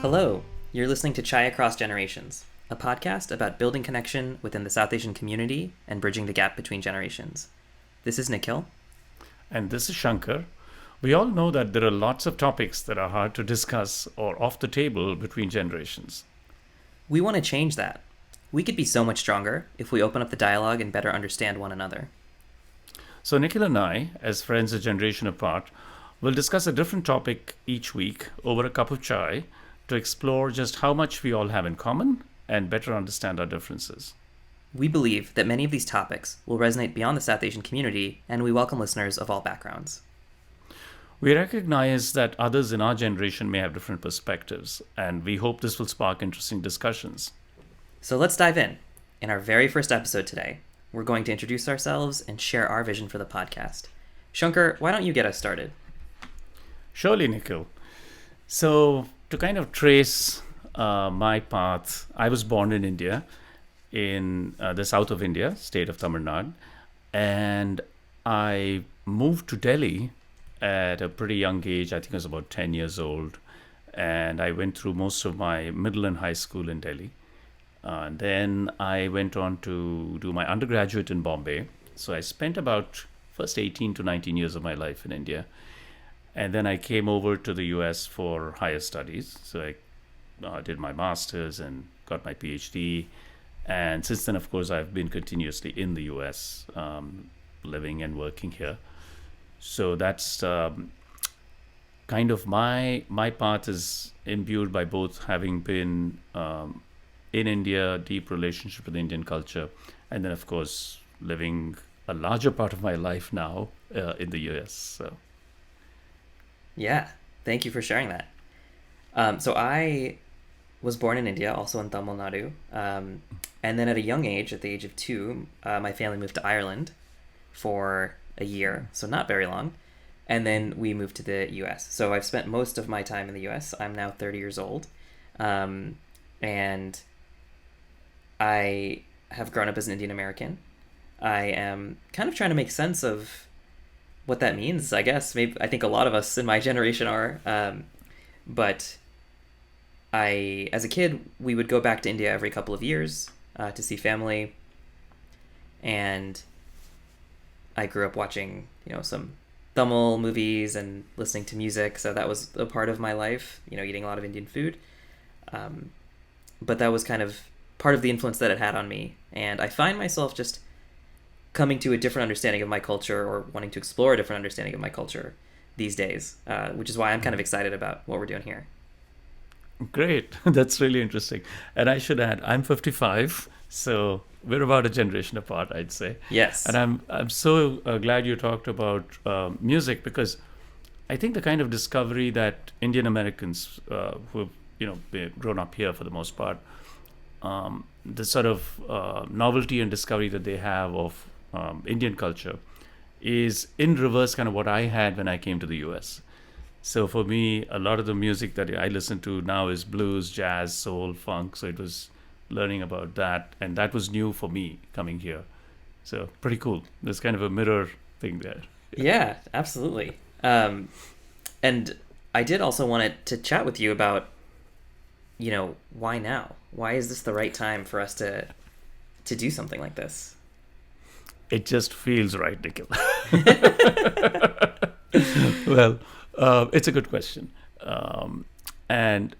Hello, you're listening to Chai Across Generations, a podcast about building connection within the South Asian community and bridging the gap between generations. This is Nikhil. And this is Shankar. We all know that there are lots of topics that are hard to discuss or off the table between generations. We want to change that. We could be so much stronger if we open up the dialogue and better understand one another. So, Nikhil and I, as friends a generation apart, will discuss a different topic each week over a cup of chai to explore just how much we all have in common and better understand our differences. We believe that many of these topics will resonate beyond the South Asian community, and we welcome listeners of all backgrounds. We recognize that others in our generation may have different perspectives, and we hope this will spark interesting discussions. So let's dive in. In our very first episode today, we're going to introduce ourselves and share our vision for the podcast. Shankar, why don't you get us started? Surely, Nikhil. So, to kind of trace my path, I was born in India, in the south of India, state of Tamil Nadu, and I moved to Delhi at a pretty young age. I think I was about 10 years old, and I went through most of my middle and high school in Delhi. And then I went on to do my undergraduate in Bombay. So I spent about first 18 to 19 years of my life in India. And then I came over to the US for higher studies. So I did my master's and got my PhD. And since then, of course, I've been continuously in the US, living and working here. So that's kind of my path is imbued by both having been in India, deep relationship with Indian culture, and then, of course, living a larger part of my life now in the US. So. Yeah, thank you for sharing that. So I was born in India, also in Tamil Nadu. And then at a young age, at the age of 2, my family moved to Ireland for a year, so not very long. And then we moved to the US. So I've spent most of my time in the US. I'm now 30 years old. And I have grown up as an Indian American. I am kind of trying to make sense of what that means, I guess. Maybe I think a lot of us in my generation are. But as a kid, we would go back to India every couple of years to see family. And I grew up watching, some Tamil movies and listening to music. So that was a part of my life, eating a lot of Indian food. But that was kind of part of the influence that it had on me. And I find myself just coming to a different understanding of my culture or wanting to explore a different understanding of my culture these days, which is why I'm kind of excited about what we're doing here. Great. That's really interesting. And I should add, I'm 55, so we're about a generation apart, I'd say. Yes. And I'm so glad you talked about music, because I think the kind of discovery that Indian Americans who've been grown up here for the most part, the sort of novelty and discovery that they have of Indian culture is in reverse kind of what I had when I came to the US. So for me, a lot of the music that I listen to now is blues, jazz, soul, funk. So it was learning about that. And that was new for me coming here. So pretty cool. There's kind of a mirror thing there. Yeah, absolutely. And I did also want to chat with you about, why now? Why is this the right time for us to do something like this? It just feels right, Nikhil. Well, it's a good question. And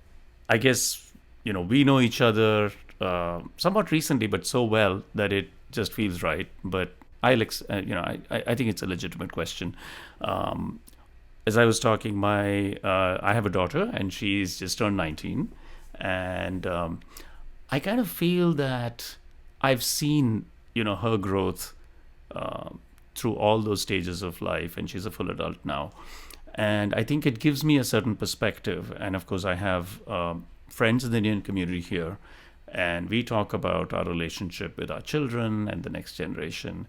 I guess, we know each other somewhat recently, but so well that it just feels right. But I think it's a legitimate question. As I was talking, I have a daughter, and she's just turned 19. And I kind of feel that I've seen, her growth through all those stages of life, and she's a full adult now. And I think it gives me a certain perspective. And of course, I have friends in the Indian community here, and we talk about our relationship with our children and the next generation.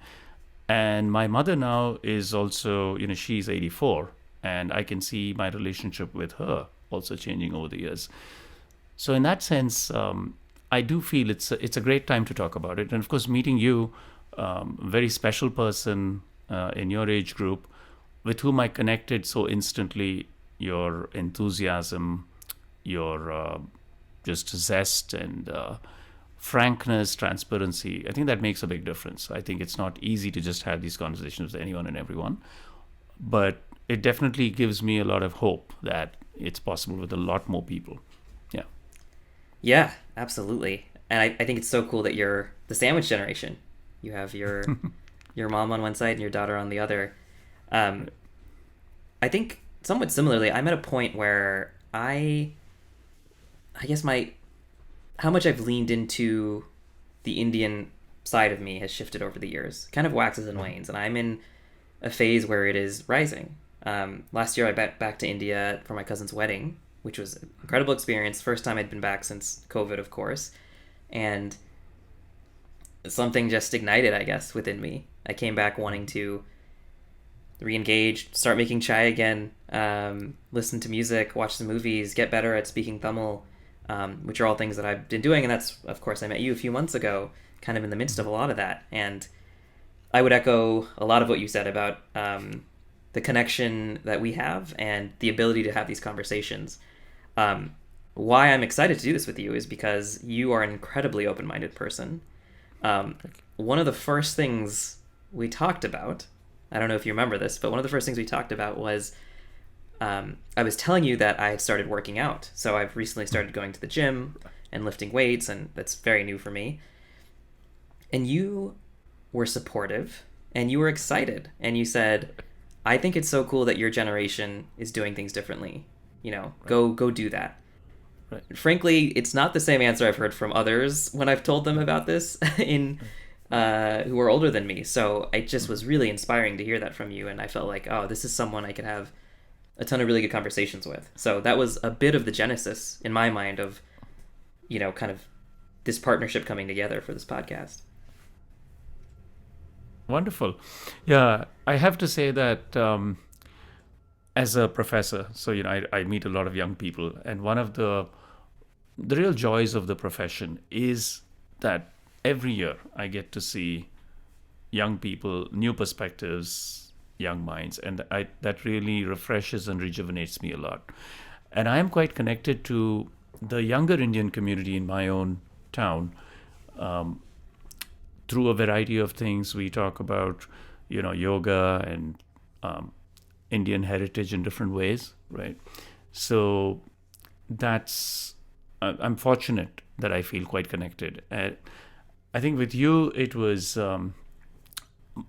And my mother now is also, she's 84, and I can see my relationship with her also changing over the years. So in that sense, I do feel it's a great time to talk about it. And of course, meeting you, very special person in your age group, with whom I connected so instantly, your enthusiasm, your just zest and frankness, transparency. I think that makes a big difference. I think it's not easy to just have these conversations with anyone and everyone, but it definitely gives me a lot of hope that it's possible with a lot more people. Yeah. Yeah, absolutely. And I think it's so cool that you're the sandwich generation. You have your mom on one side and your daughter on the other. Um, I think somewhat similarly, I'm at a point where I guess my how much I've leaned into the Indian side of me has shifted over the years. Kind of waxes and wanes, and I'm in a phase where it is rising. Last year, I went back to India for my cousin's wedding, which was an incredible experience. First time I'd been back since COVID, of course, and something just ignited, I guess, within me. I came back wanting to re-engage, start making chai again, listen to music, watch some movies, get better at speaking Tamil, which are all things that I've been doing. And that's, of course, I met you a few months ago, kind of in the midst of a lot of that. And I would echo a lot of what you said about the connection that we have and the ability to have these conversations. Why I'm excited to do this with you is because you are an incredibly open-minded person. One of the first things we talked about, I don't know if you remember this, but one of the first things we talked about was I was telling you that I had started working out. So I've recently started going to the gym and lifting weights, and that's very new for me. And you were supportive and you were excited. And you said, I think it's so cool that your generation is doing things differently. You know, go do that. Right. Frankly, it's not the same answer I've heard from others when I've told them about this in who are older than me. So it just was really inspiring to hear that from you, and I felt like, oh, this is someone I could have a ton of really good conversations with. So that was a bit of the genesis in my mind of, you know, kind of this partnership coming together for this podcast. Wonderful. Yeah, I have to say that as a professor, so I meet a lot of young people, and one of the real joys of the profession is that every year I get to see young people, new perspectives, young minds, and that really refreshes and rejuvenates me a lot. And I am quite connected to the younger Indian community in my own town. Through a variety of things, we talk about, yoga and Indian heritage in different ways, right? So I'm fortunate that I feel quite connected. I think with you, it was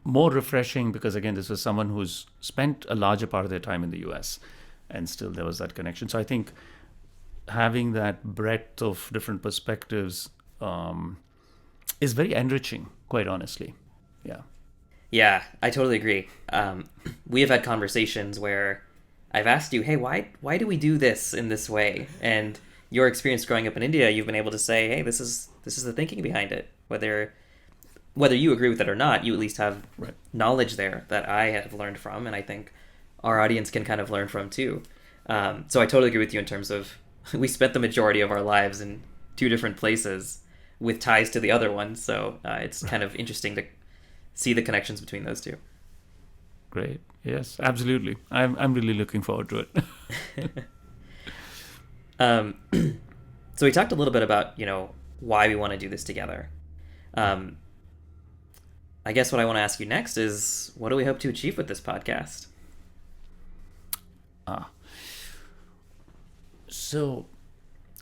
more refreshing because, again, this was someone who's spent a larger part of their time in the US, and still there was that connection. So I think having that breadth of different perspectives is very enriching, quite honestly. Yeah. Yeah, I totally agree. We have had conversations where I've asked you, hey, why do we do this in this way? And your experience growing up in India, you've been able to say, hey, this is the thinking behind it. Whether you agree with it or not, you at least have knowledge there that I have learned from, and I think our audience can kind of learn from too. So I totally agree with you in terms of we spent the majority of our lives in two different places with ties to the other one. So it's kind of interesting to see the connections between those two. Great. Yes, absolutely. I'm really looking forward to it. So we talked a little bit about, why we want to do this together. I guess what I want to ask you next is, what do we hope to achieve with this podcast? So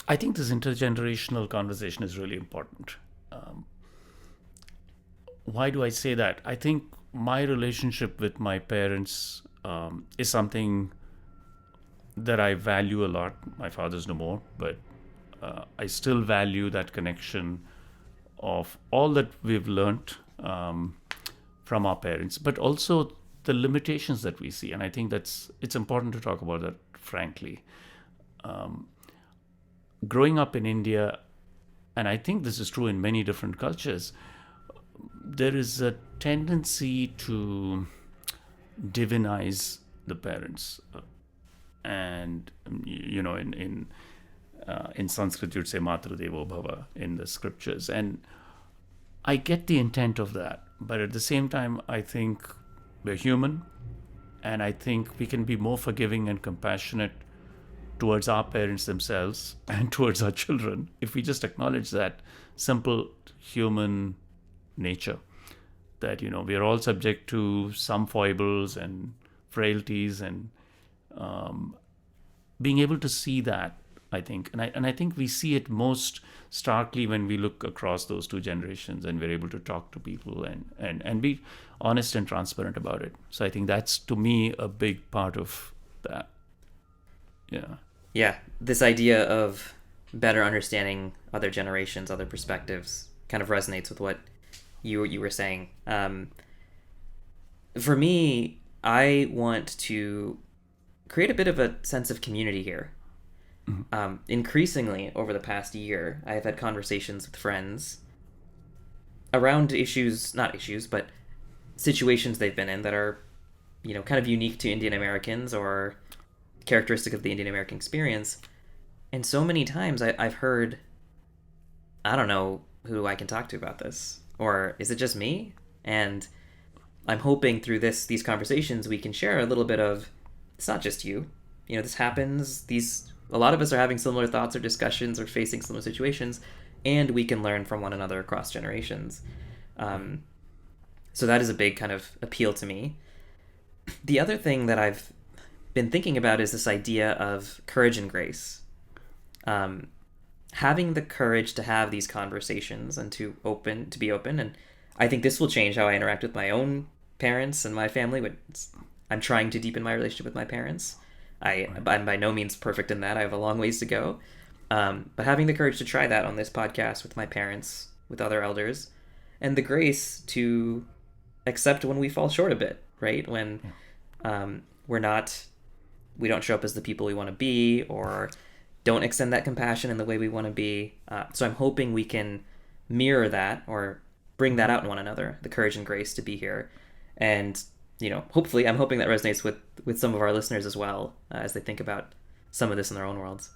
I think this intergenerational conversation is really important. Why do I say that? I think my relationship with my parents is something that I value a lot. My father's no more, but I still value that connection of all that we've learned from our parents, but also the limitations that we see. And I think it's important to talk about that frankly. Growing up in India, and I think this is true in many different cultures, there is a tendency to divinize the parents. And, in Sanskrit, you'd say Matra Devo Bhava in the scriptures. And I get the intent of that. But at the same time, I think we're human. And I think we can be more forgiving and compassionate towards our parents themselves and towards our children, if we just acknowledge that simple human nature, that we are all subject to some foibles and frailties, and being able to see that, I think, and I think we see it most starkly when we look across those two generations and we're able to talk to people and be honest and transparent about it. So I think that's, to me, a big part of that. Yeah. Yeah, this idea of better understanding other generations, other perspectives, kind of resonates with what you were saying. For me, I want to create a bit of a sense of community here. Increasingly over the past year, I have had conversations with friends around not issues, but situations they've been in that are, kind of unique to Indian Americans or characteristic of the Indian American experience. And so many times I've heard, I don't know who I can talk to about this, or is it just me? And I'm hoping through these conversations we can share a little bit of, it's not just you. This happens. A lot of us are having similar thoughts or discussions or facing similar situations, and we can learn from one another across generations. So that is a big kind of appeal to me. The other thing that I've been thinking about is this idea of courage and grace. Having the courage to have these conversations and to be open. And I think this will change how I interact with my own parents and my family. I'm trying to deepen my relationship with my parents. I'm by no means perfect in that. I have a long ways to go. But having the courage to try that on this podcast with my parents, with other elders, and the grace to accept when we fall short a bit, right? When we don't show up as the people we want to be, or don't extend that compassion in the way we want to be. So I'm hoping we can mirror that or bring that out in one another, the courage and grace to be here. And hopefully, I'm hoping that resonates with some of our listeners as well, as they think about some of this in their own worlds.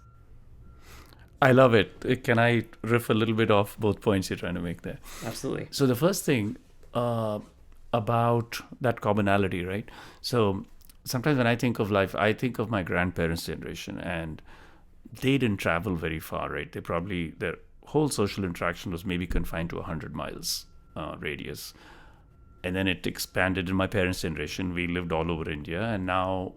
I love it. Can I riff a little bit off both points you're trying to make there? Absolutely. So the first thing about that commonality, right? So sometimes when I think of life, I think of my grandparents' generation, and they didn't travel very far, right? Their whole social interaction was maybe confined to 100 miles radius. And then it expanded in my parents' generation. We lived all over India. And now,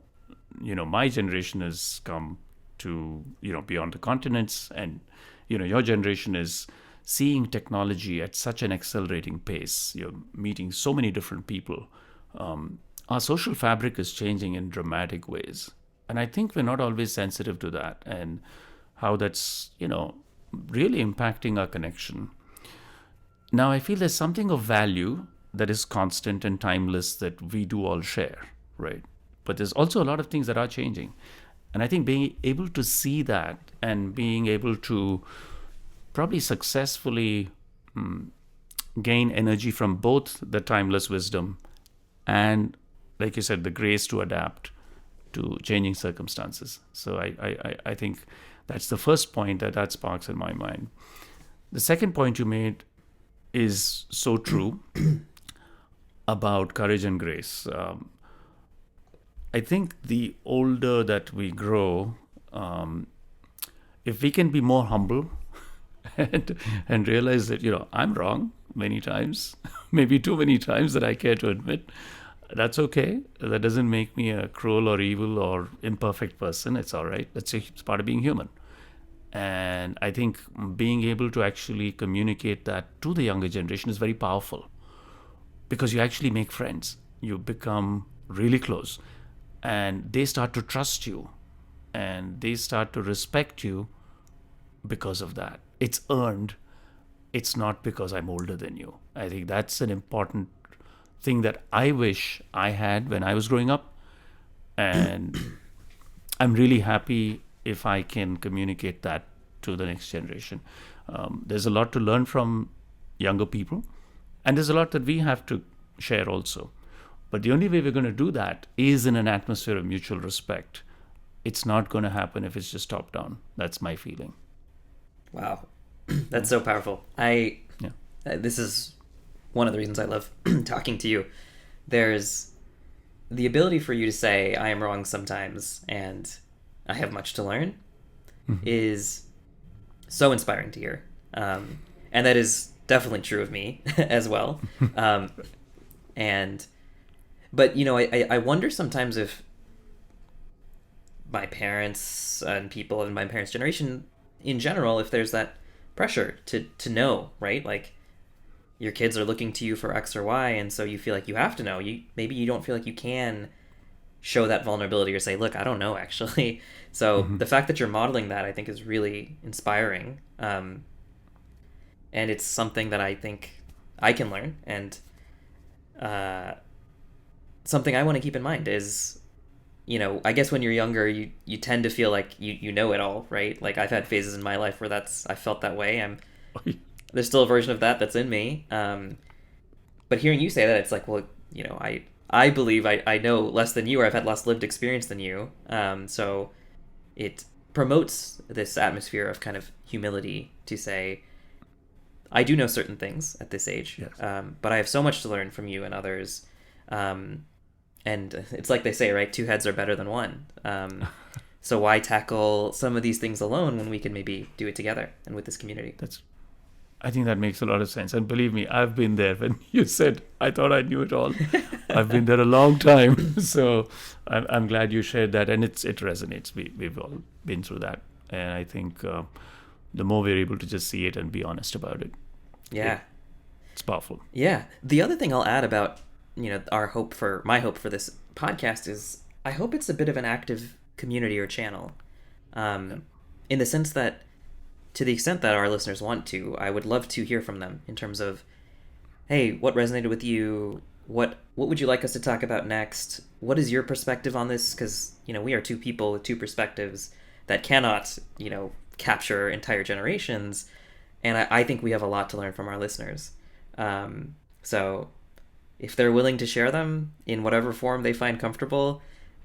my generation has come to, beyond the continents. And, your generation is seeing technology at such an accelerating pace. You're meeting so many different people. Our social fabric is changing in dramatic ways. And I think we're not always sensitive to that and how that's, really impacting our connection. Now, I feel there's something of value that is constant and timeless that we do all share, right? But there's also a lot of things that are changing. And I think being able to see that and being able to probably successfully gain energy from both the timeless wisdom and, like you said, the grace to adapt to changing circumstances. So I think that's the first point that sparks in my mind. The second point you made is so true about courage and grace. I think the older that we grow, if we can be more humble and realize that, I'm wrong many times, maybe too many times that I care to admit, that's okay. That doesn't make me a cruel or evil or imperfect person. It's all right. It's part of being human. And I think being able to actually communicate that to the younger generation is very powerful, because you actually make friends. You become really close, and they start to trust you, and they start to respect you because of that. It's earned. It's not because I'm older than you. I think that's an important thing that I wish I had when I was growing up. And I'm really happy if I can communicate that to the next generation. There's a lot to learn from younger people, and there's a lot that we have to share also. But the only way we're going to do that is in an atmosphere of mutual respect. It's not going to happen if it's just top down. That's my feeling. Wow. That's so powerful. This is one of the reasons I love talking to you. There's the ability for you to say, I am wrong sometimes, and I have much to learn is so inspiring to hear. And that is definitely true of me as well. Um, and, but, I wonder sometimes if my parents and people in my parents' generation in general, if there's that pressure to know, right? Like your kids are looking to you for X or Y, and so you feel like you have to know. Maybe you don't feel like you can show that vulnerability or say, look, I don't know actually. So the fact that you're modeling that, I think, is really inspiring. And it's something that I think I can learn, and uh, something I want to keep in mind is, I guess when you're younger, you tend to feel like you know it all, right? Like I've had phases in my life where I felt that way. There's still a version of that's in me. But hearing you say that, it's like, well, I believe I know less than you, or I've had less lived experience than you. So it promotes this atmosphere of kind of humility to say, I do know certain things at this age, Yes. but I have so much to learn from you and others. And it's like they say, right? Two heads are better than one. So why tackle some of these things alone when we can maybe do it together and with this community? I think that makes a lot of sense. And believe me, I've been there when you said, I thought I knew it all. I've been there a long time. So I'm glad you shared that. And it resonates. We've all been through that. And I think the more we're able to just see it and be honest about it, Yeah. it's powerful. Yeah. The other thing I'll add about, my hope for this podcast is I hope it's a bit of an active community or channel. In the sense that, to the extent that our listeners want to, I would love to hear from them in terms of, hey, what resonated with you? What would you like us to talk about next? What is your perspective on this? Because, we are two people with two perspectives that cannot, capture entire generations. And I think we have a lot to learn from our listeners. So if they're willing to share them in whatever form they find comfortable,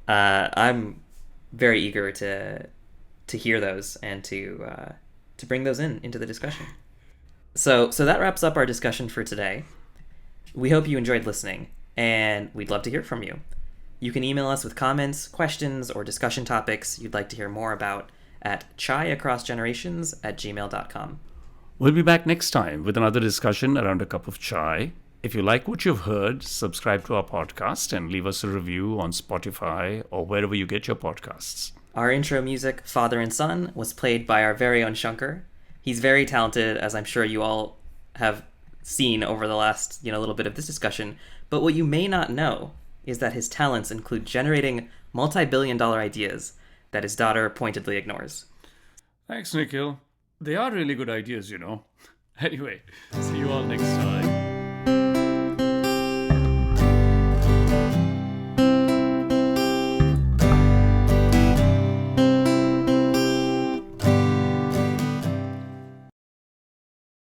I'm very eager to hear those and to bring those into the discussion. So that wraps up our discussion for today. We hope you enjoyed listening, and we'd love to hear from you. You can email us with comments, questions, or discussion topics you'd like to hear more about at chaiacrossgenerations@gmail.com. We'll be back next time with another discussion around a cup of chai. If you like what you've heard, subscribe to our podcast and leave us a review on Spotify or wherever you get your podcasts. Our intro music, Father and Son, was played by our very own Shankar. He's very talented, as I'm sure you all have seen over the last little bit of this discussion. But what you may not know is that his talents include generating multi-billion-dollar ideas that his daughter pointedly ignores. Thanks, Nikhil. They are really good ideas, Anyway, see you all next time.